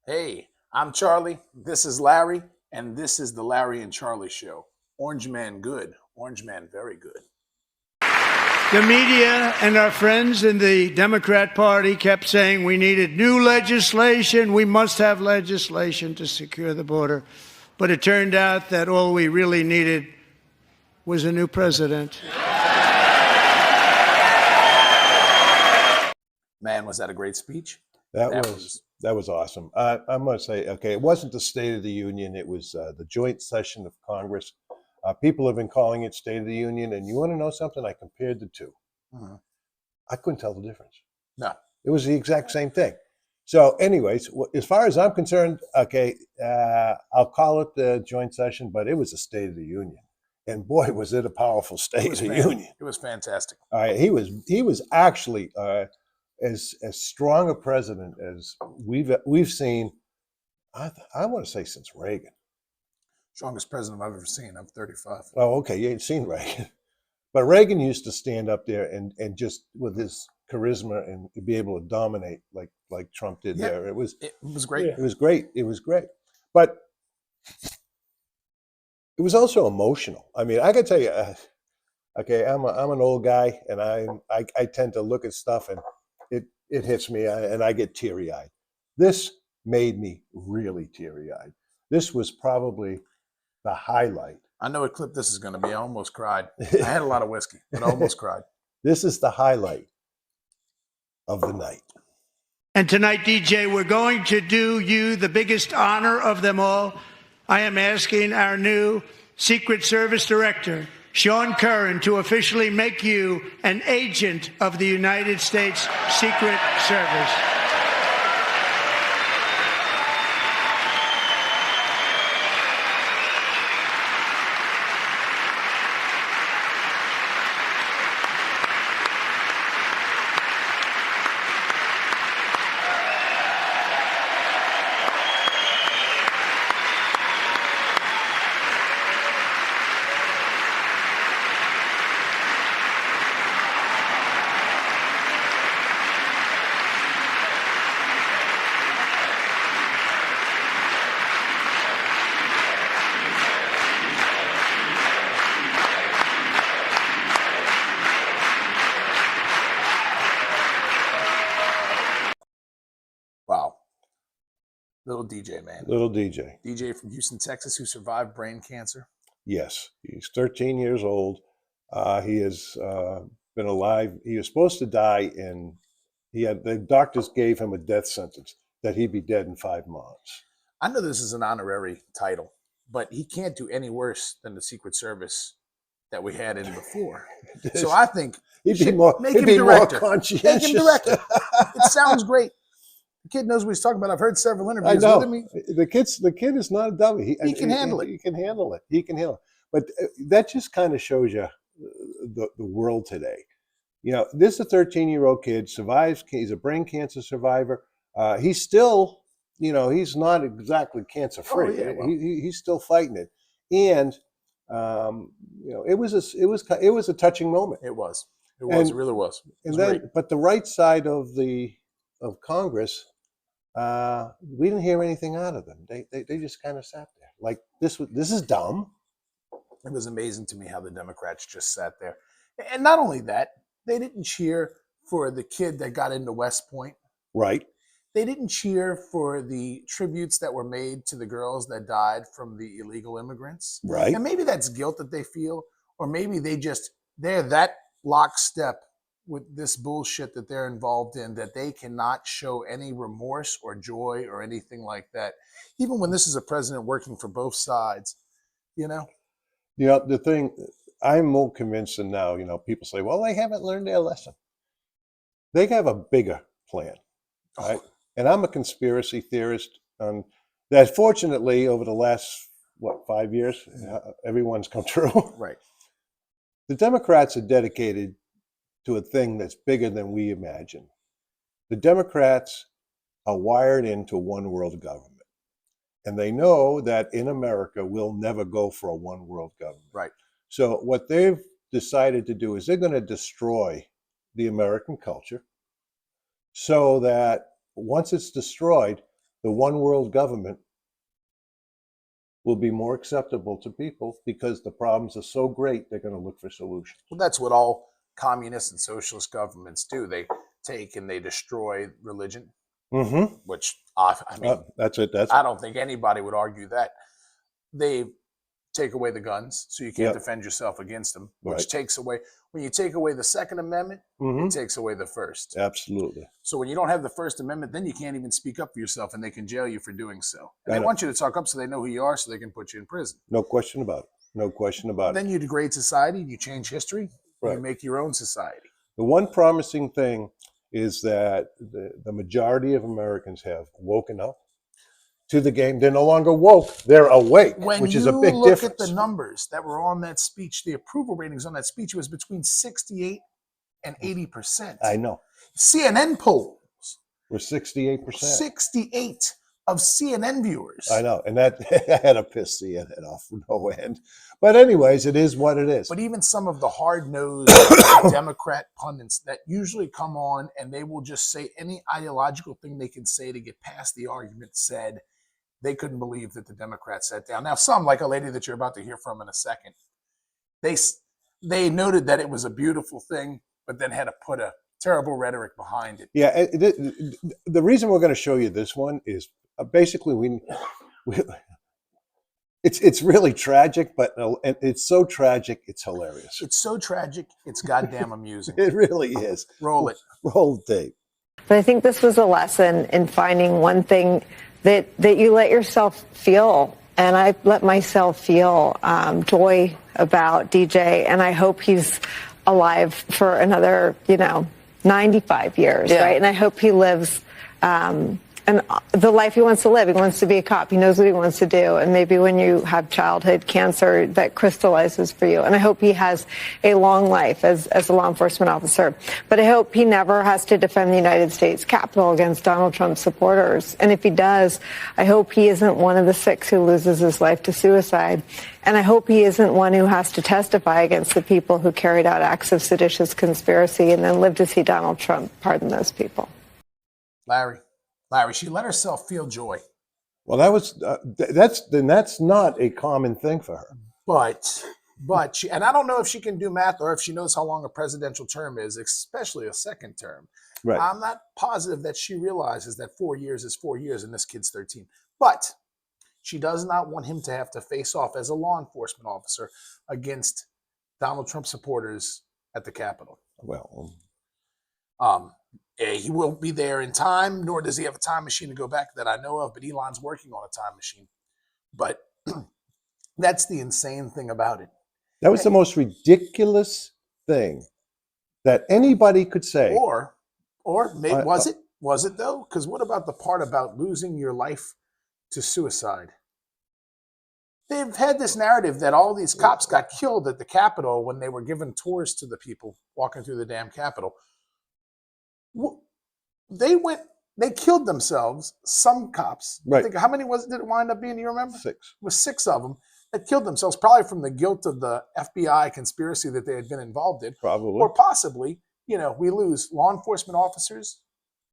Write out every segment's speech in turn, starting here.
Hey, I'm Charlie. This is Larry, and this is the Larry and Charlie Show. Orange man good, orange man very good. The media and our friends in the Democrat Party kept saying we needed new legislation. We must have legislation to secure the border. But it turned out that all we really needed was a new president. Man, was that a great speech? That was awesome. I'm going to say, okay, it wasn't the State of the Union. It was the joint session of Congress. People have been calling it State of the Union. And you want to know something? I compared the two. Mhm. I couldn't tell the difference. No. It was the exact same thing. So anyways, as far as I'm concerned, okay, I'll call it the joint session, but it was a State of the Union. And boy, was it a powerful State of the Union. It was fantastic. All right, he was actually as strong a president as we've seen. I want to say since Reagan. Strongest president I've ever seen. I'm 35. Oh, okay, you ain't seen Reagan, but Reagan used to stand up there and just with his charisma and be able to dominate like Trump did there. It was great. It was great. It was great, but it was also emotional. I mean, I could tell you. Okay, I'm an old guy, and I tend to look at stuff and it hits me, and I get teary eyed. This made me really teary eyed. This was probably the highlight. I know what clip this is going to be. I almost cried. I had a lot of whiskey, but I almost cried. This is the highlight of the night. And tonight, DJ, we're going to do you the biggest honor of them all. I am asking our new Secret Service Director, Sean Curran, to officially make you an agent of the United States Secret Service. Wow. Little DJ, man. Little DJ. DJ from Houston, Texas, who survived brain cancer. Yes, he's 13 years old. He has been alive. He was supposed to die the doctors gave him a death sentence that he'd be dead in 5 months. I know this is an honorary title, but he can't do any worse than the Secret Service that we had in before. So I think he'd be more conscientious. Make him director. It sounds great. The kid knows what he's talking about. I've heard several interviews with him. The kid is not a dummy. He can handle it. He can handle it. He can handle it. But that just kind of shows you the world today. You know, this is a 13-year-old kid, survives. He's a brain cancer survivor. He's still, he's not exactly cancer-free. Oh, yeah, well. He's still fighting it. And, it was a touching moment. It was. It really was. But the right side of Congress, we didn't hear anything out of them. They just kind of sat there like this is dumb. It was amazing to me how the Democrats just sat there. And not only that, they didn't cheer for the kid that got into West Point. Right. They didn't cheer for the tributes that were made to the girls that died from the illegal immigrants. Right. And maybe that's guilt that they feel, or maybe they're that lockstep with this bullshit that they're involved in that they cannot show any remorse or joy or anything like that. Even when this is a president working for both sides, the thing, I'm more convinced than now, people say, well, they haven't learned their lesson. They have a bigger plan, right? And I'm a conspiracy theorist that fortunately over the last, 5 years, everyone's come true. Right. The Democrats are dedicated to a thing that's bigger than we imagine. The Democrats are wired into one world government. And they know that in America, we'll never go for a one world government. Right. So what they've decided to do is they're going to destroy the American culture so that once it's destroyed, the one world government will be more acceptable to people because the problems are so great, they're going to look for solutions. Well, that's what all communist and socialist governments do. They take and they destroy religion, Mm-hmm. which I mean, That's it. I don't think anybody would argue that. They take away the guns, so you can't Yep. defend yourself against them, which Right. takes away, when you take away the Second Amendment, Mm-hmm. it takes away the First. Absolutely. So when you don't have the First Amendment, then you can't even speak up for yourself, and they can jail you for doing so. And I they know. want you to talk up so they know who you are, so they can put you in prison. No question about it. No question about it. Then you degrade society, you change history, you Right. make your own society. The one promising thing is that the majority of Americans have woken up to the game. They're no longer woke, they're awake, When which you is a big look difference. at the numbers that were on that speech, the approval ratings on that speech was between 68 and 80%. I know. CNN polls, We're 68%. 68 of CNN viewers. I know. And that had to piss the head off no end. But anyways, it is what it is. But even some of the hard-nosed Democrat pundits that usually come on and they will just say any ideological thing they can say to get past the argument said, they couldn't believe that the Democrats sat down. Now, some, like a lady that you're about to hear from in a second, they noted that it was a beautiful thing, but then had to put a terrible rhetoric behind it. Yeah, the reason we're going to show you this one is basically we it's really tragic, but it's so tragic, it's hilarious. It's so tragic, it's goddamn amusing. It really is. Roll it. Roll the tape. But I think this was a lesson in finding one thing that you let yourself feel. And I let myself feel joy about DJ. And I hope he's alive for another, 95 years, right? And I hope he lives and the life he wants to live. He wants to be a cop. He knows what he wants to do. And maybe when you have childhood cancer, that crystallizes for you. And I hope he has a long life as a law enforcement officer. But I hope he never has to defend the United States Capitol against Donald Trump supporters. And if he does, I hope he isn't one of the 6 who loses his life to suicide. And I hope he isn't one who has to testify against the people who carried out acts of seditious conspiracy and then live to see Donald Trump pardon those people. Larry, she let herself feel joy. Well, that's not a common thing for her. But she, and I don't know if she can do math or if she knows how long a presidential term is, especially a second term. Right. I'm not positive that she realizes that 4 years is 4 years and this kid's 13. But she does not want him to have to face off as a law enforcement officer against Donald Trump supporters at the Capitol. Well, he won't be there in time, nor does he have a time machine to go back that I know of, but Elon's working on a time machine. But that's the insane thing about it. that was the most ridiculous thing that anybody could say. Or maybe, was it though? Because what about the part about losing your life to suicide? They've had this narrative that all these cops got killed at the Capitol when they were giving tours to the people walking through the damn Capitol. They killed themselves, some cops. Right. I think, how many did it wind up being? Do you remember? 6. It was 6 of them that killed themselves, probably from the guilt of the FBI conspiracy that they had been involved in. Probably. Or possibly, we lose law enforcement officers,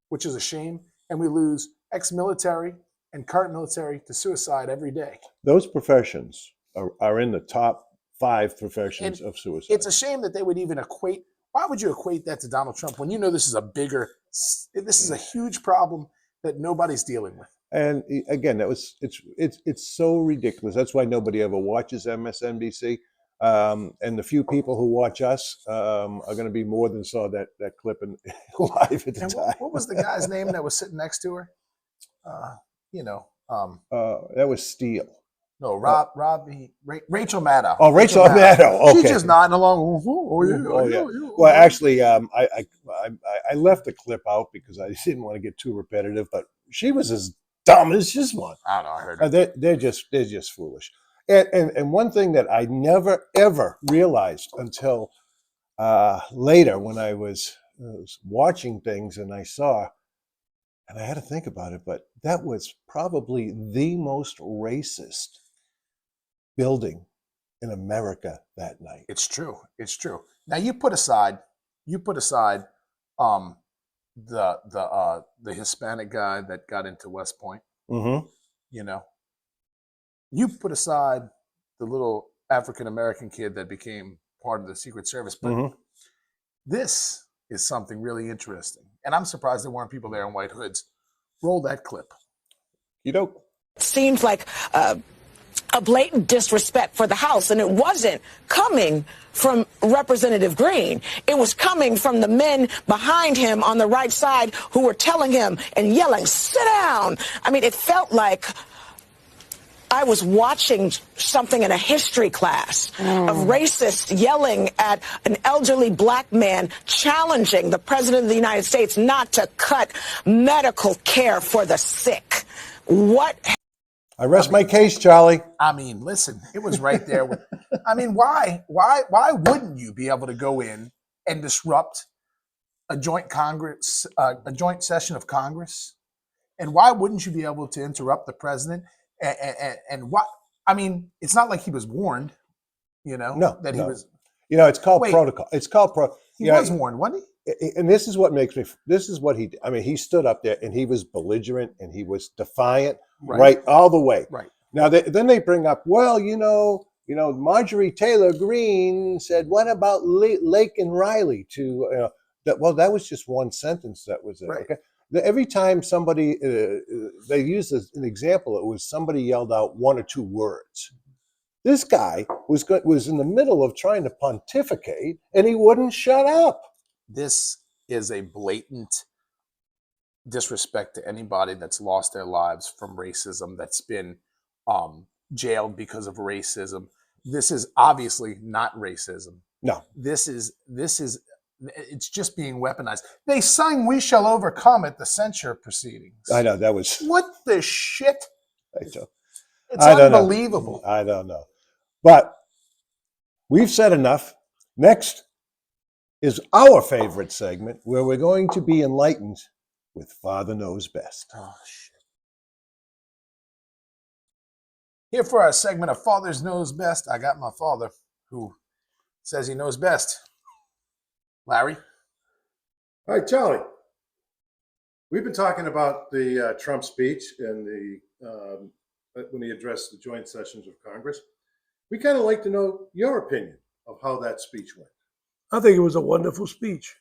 which is a shame, and we lose ex-military and current military to suicide every day. Those professions are in the top 5 professions of suicide. It's a shame that they would even equate. Why would you equate that to Donald Trump when you know this is a huge problem that nobody's dealing with? And again, it's so ridiculous. That's why nobody ever watches MSNBC. And the few people who watch us are going to be more than saw that clip live at the time. What was the guy's name that was sitting next to her? That was Steele. No, Rachel Maddow. Oh, Rachel Maddow. Okay. She's just nodding along. Yeah. Well, actually, I left the clip out because I didn't want to get too repetitive. But she was as dumb as this one. I don't know. I heard it. They're just foolish. And one thing that I never ever realized until later when I was watching things and I saw, and I had to think about it, but that was probably the most racist building in America that night. It's true. Now you put aside the Hispanic guy that got into West Point. Mm-hmm. You know, you put aside the little African American kid that became part of the Secret Service, but Mm-hmm. this is something really interesting. And I'm surprised there weren't people there in white hoods. Roll that clip. You know, seems like a blatant disrespect for the House, and it wasn't coming from Representative Green. It was coming from the men behind him on the right side who were telling him and yelling, "Sit down." I mean, it felt like I was watching something in a history class of racists yelling at an elderly black man challenging the president of the United States not to cut medical care for the sick. What? I rest my case, Charlie. I mean, listen, it was right there. I mean, why wouldn't you be able to go in and disrupt a joint Congress, a joint session of Congress? And why wouldn't you be able to interrupt the president? And what? I mean, it's not like he was warned, you know, No, that he was. You know, it's called Wait. protocol. It's called He was warned, wasn't he? And this is what makes me. This is what he did. I mean, he stood up there and he was belligerent and he was defiant, right all the way. Right. Now, then they bring up, well, you know, Marjorie Taylor Greene said, "What about Lake and Riley?" To that. Well, that was just one sentence. That was it. Right. Okay. Every time somebody they used as an example, it was somebody yelled out one or two words. This guy was in the middle of trying to pontificate, and he wouldn't shut up. This is a blatant disrespect to anybody that's lost their lives from racism, that's been jailed because of racism. This is obviously not racism. No, This is it's just being weaponized. They sang "We Shall Overcome" at the censure proceedings. I know that was What the shit? It's I don't know. unbelievable. I don't know, but we've said enough. Next is our favorite segment, where we're going to be enlightened with Father Knows Best. Oh, shit. Here for our segment of Fathers Knows Best, I got my father, who says he knows best. Larry? All right, Charlie. We've been talking about the Trump speech and when he addressed the joint sessions of Congress. We kind of like to know your opinion of how that speech went. I think it was a wonderful speech.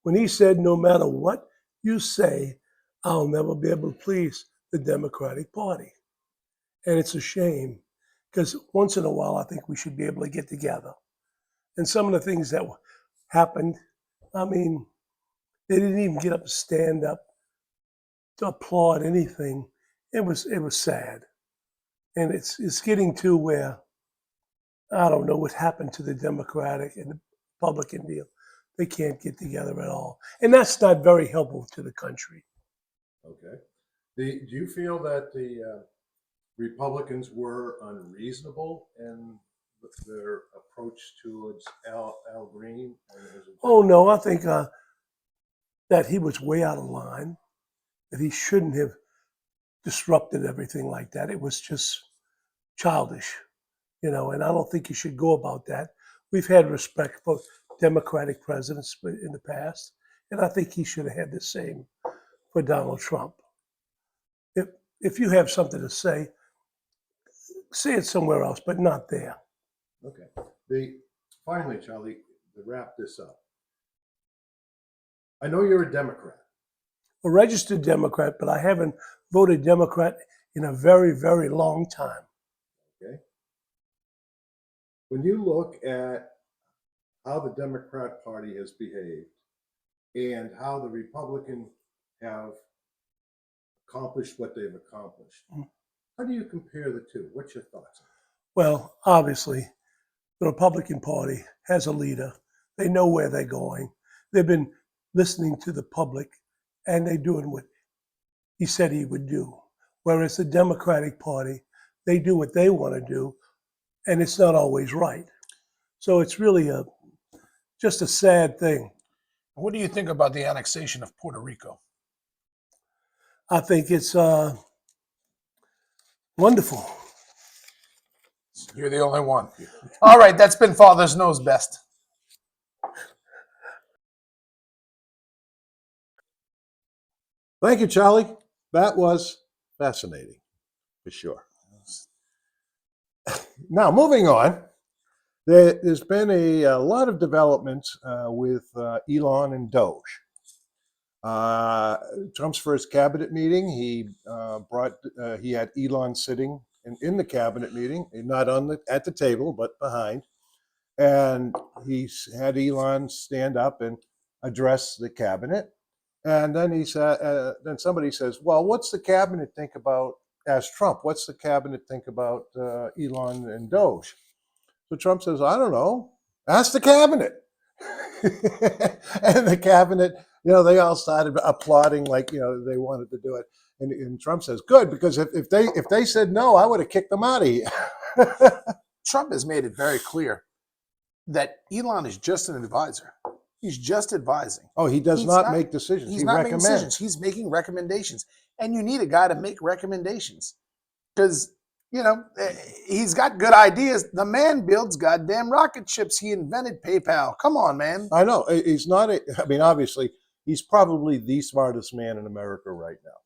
When he said, "No matter what you say, I'll never be able to please the Democratic Party." And it's a shame, because once in a while, I think we should be able to get together. And some of the things that happened, I mean, they didn't even get up and stand up to applaud anything. It was sad. And it's getting to where, I don't know what happened to the Democratic and the Republican deal. They can't get together at all. And that's not very helpful to the country. Okay. Do you feel that the Republicans were unreasonable in their approach towards Al Green? Oh, no, I think that he was way out of line, that he shouldn't have disrupted everything like that. It was just childish, and I don't think you should go about that. We've had respect for Democratic presidents in the past, and I think he should have had the same for Donald Trump. If you have something to say it somewhere else, but not there. Okay. Finally, Charlie, to wrap this up, I know you're a Democrat. A registered Democrat, but I haven't voted Democrat in a very, very long time. Okay. When you look at how the Democrat Party has behaved and how the Republicans have accomplished what they've accomplished, how do you compare the two? What's your thoughts on that? Well, obviously, the Republican Party has a leader. They know where they're going. They've been listening to the public, and they're doing what he said he would do. Whereas the Democratic Party, they do what they want to do, and it's not always right. So it's really just a sad thing. What do you think about the annexation of Puerto Rico? I think it's wonderful. You're the only one. All right, that's been Fathers Knows Best. Thank you, Charlie. That was Fascinating, for sure. Now, moving on, there's been a lot of developments with Elon and Doge. Trump's first cabinet meeting, he had Elon sitting in the cabinet meeting, not at the table, but behind, and he had Elon stand up and address the cabinet. And then he said, then somebody says, "Well, what's the cabinet think about?" Asked Trump, "What's the cabinet think about Elon and Doge?" So Trump says, "I don't know. Ask the cabinet." And the cabinet, they all started applauding like, they wanted to do it. And Trump says, "Good, because if they said no, I would have kicked them out of here." Trump has made it very clear that Elon is just an advisor. He's just advising. Oh, he does not make decisions. He's He not recommends. making decisions. He's making recommendations. And you need a guy to make recommendations because, he's got good ideas. The man builds goddamn rocket ships. He invented PayPal. Come on, man. I know. He's not, obviously, he's probably the smartest man in America right now.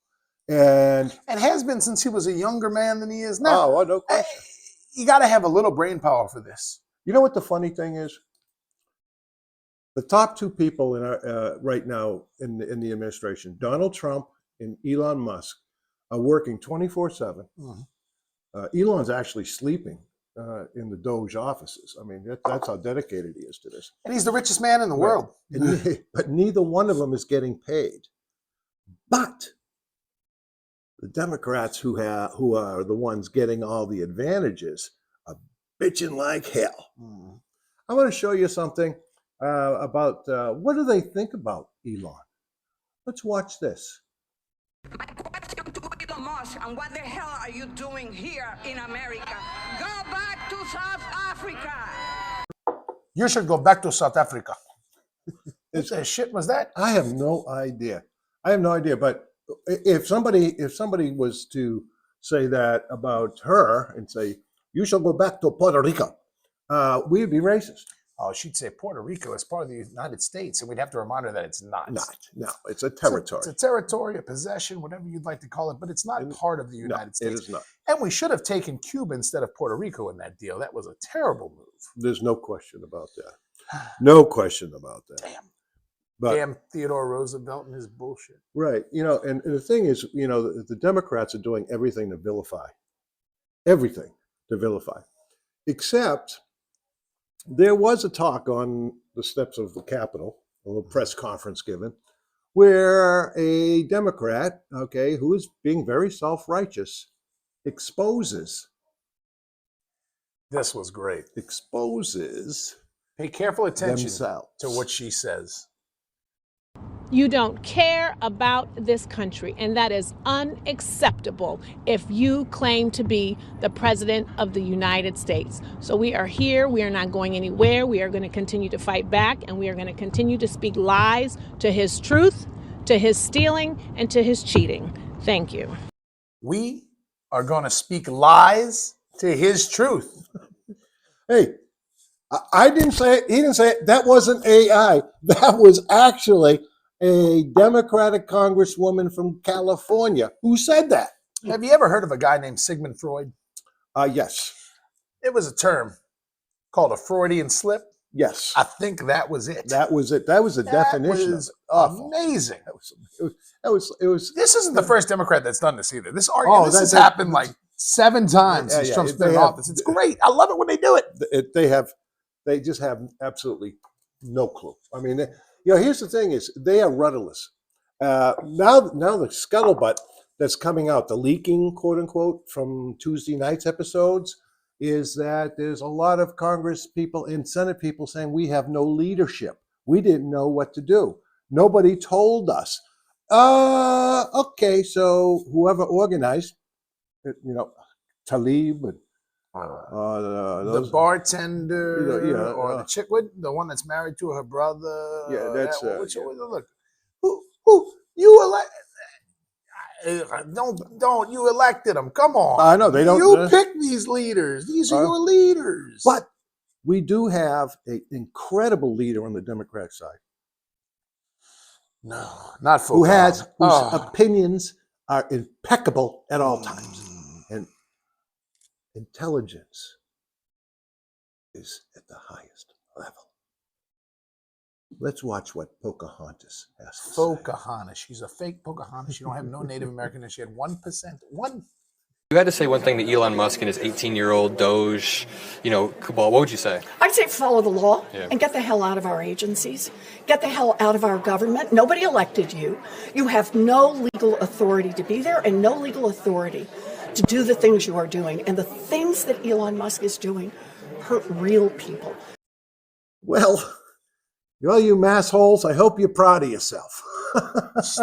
And has been since he was a younger man than he is now. Oh, no question. You got to have a little brain power for this. You know what the funny thing is? The top two people in our, right now in the administration, Donald Trump and Elon Musk, are working 24/7. Elon's actually sleeping in the Doge offices. I mean, that's how dedicated he is to this. And he's the richest man in the world. But neither one of them is getting paid. But the Democrats who are the ones getting all the advantages are bitching like hell. I want to show you something about what do they think about Elon. Let's watch this. My question to Elon Musk, and what the hell are you doing here in America? Go back to South Africa. You should go back to South Africa. What the shit was that? I have no idea. But if somebody was to say that about her and say, "You shall go back to Puerto Rico," we'd be racist. Oh, she'd say Puerto Rico is part of the United States, and we'd have to remind her that it's not. No, it's a territory. It's a territory, a possession, whatever you'd like to call it, but it's not part of the United States. It is not. And we should have taken Cuba instead of Puerto Rico in that deal. That was a terrible move. There's no question about that. No question about that. Damn Theodore Roosevelt and his bullshit. Right. And the thing is, the Democrats are doing everything to vilify. Everything to vilify. Except there was a talk on the steps of the Capitol, a little press conference given, where a Democrat, who is being very self-righteous, exposes. This was great. Exposes. Pay careful attention themselves to what she says. You don't care about this country, and that is unacceptable if you claim to be the president of the United States. So we are here. We are not going anywhere. We are going to continue to fight back, and we are going to continue to speak lies to his truth, to his stealing, and to his cheating. Thank you. We are going to speak lies to his truth. Hey, I didn't say it. He didn't say it. That wasn't AI. That was actually a Democratic congresswoman from California who said that. Have you ever heard of a guy named Sigmund Freud? Yes. It was a term called a Freudian slip. Yes. I think that was it. That was it. That was the definition. Was amazing. It was. This isn't the first Democrat that's done this either. This has happened like 7 times since Trump's been in office. It's great. I love it when they do it. They just have absolutely no clue. I mean, here's the thing: is they are rudderless. Now the scuttlebutt that's coming out, the leaking, quote unquote, from Tuesday night's episodes, is that there's a lot of Congress people and Senate people saying we have no leadership. We didn't know what to do. Nobody told us. Okay, so whoever organized, Talib and the bartender or the chick, the one that's married to her brother. Yeah, that's look. Who you elect? Don't you elected them? Come on. I know they don't. You pick these leaders. These are your leaders. But we do have an incredible leader on the Democratic side. No, not whose opinions are impeccable at all times. And intelligence is at the highest level. Let's watch what Pocahontas has to say. Pocahontas. She's a fake Pocahontas. She don't have no Native American, and she had 1%. You had to say one thing to Elon Musk and his 18-year-old Doge, cabal. What would you say? I'd say follow the law and get the hell out of our agencies. Get the hell out of our government. Nobody elected you. You have no legal authority to be there and no legal authority to do the things you are doing. And the things that Elon Musk is doing hurt real people. Well, all you massholes, I hope you're proud of yourself.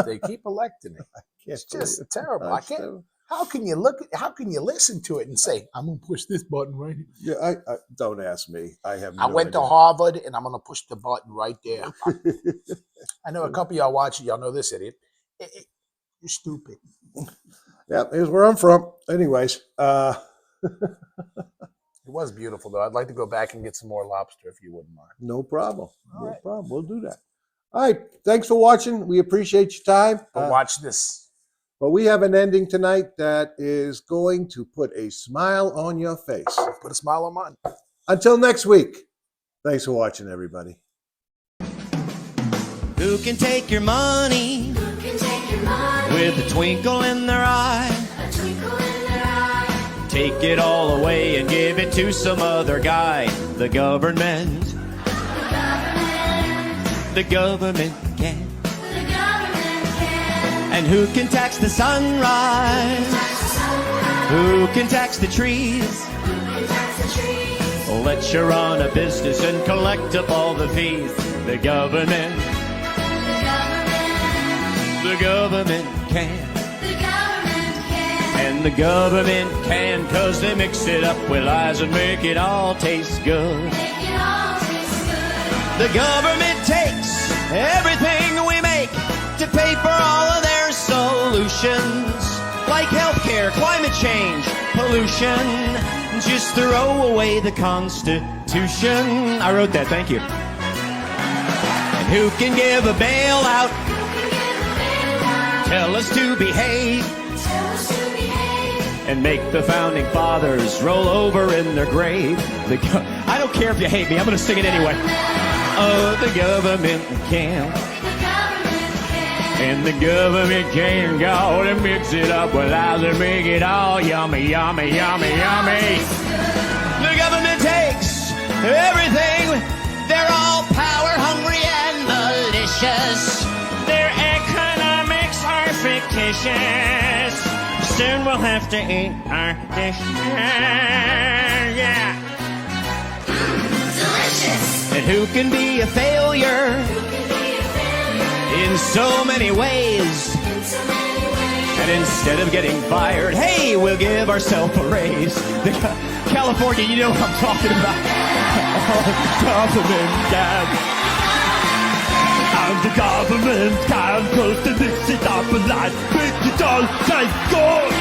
They keep electing it. It's just terrible. I can't. How can you listen to it and say, I'm going to push this button right here? Yeah, I don't ask me. I have no I went idea. to Harvard and I'm going to push the button right there. I know a couple of y'all watching, y'all know this idiot. You're stupid. Yeah, here's where I'm from. Anyways, it was beautiful, though. I'd like to go back and get some more lobster if you wouldn't mind. no problem. All right. Problem. We'll do that. All right. Thanks for watching. We appreciate your time. But watch this. But we have an ending tonight that is going to put a smile on your face. Put a smile on mine. Until next week, thanks for watching, everybody. Who can take your money? Who can take your money? With a twinkle in their eye. A twinkle in their eye. Take it all away and give it to some other guy. The government. The government. The government can. And who can tax the sunrise? Who can tax the trees? Let you run a business and collect up all the fees. The government. The government can. And the government can, 'cause they mix it up with lies and make it all taste good. The government takes everything we make to pay for all of their solutions, like healthcare, climate change, pollution. Just throw away the Constitution. I wrote that, thank you. And who can give a bailout? Tell us to behave. And make the founding fathers roll over in their grave. I don't care if you hate me, I'm going to sing it anyway. Oh, the government can. And the government can go and mix it up with lies and make it all yummy, yummy, yummy, yummy. The government takes everything. They're all power hungry and malicious. Their economics are fictitious. Soon we'll have to eat our dishes. Yeah. Delicious. And who can be a failure? In so many ways. And instead of getting fired, hey, we'll give ourselves a raise. California, you know what I'm talking about. Government can. And the government can, 'cause they mix it up and like make it all taste good.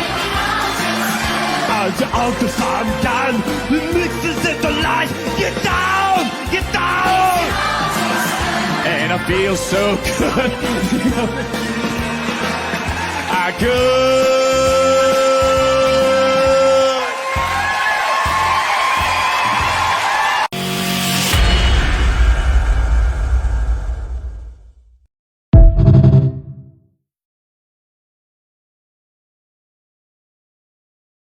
And the ultrasound can, it mixes it to life. Get down! Get down! And I feel so good. I could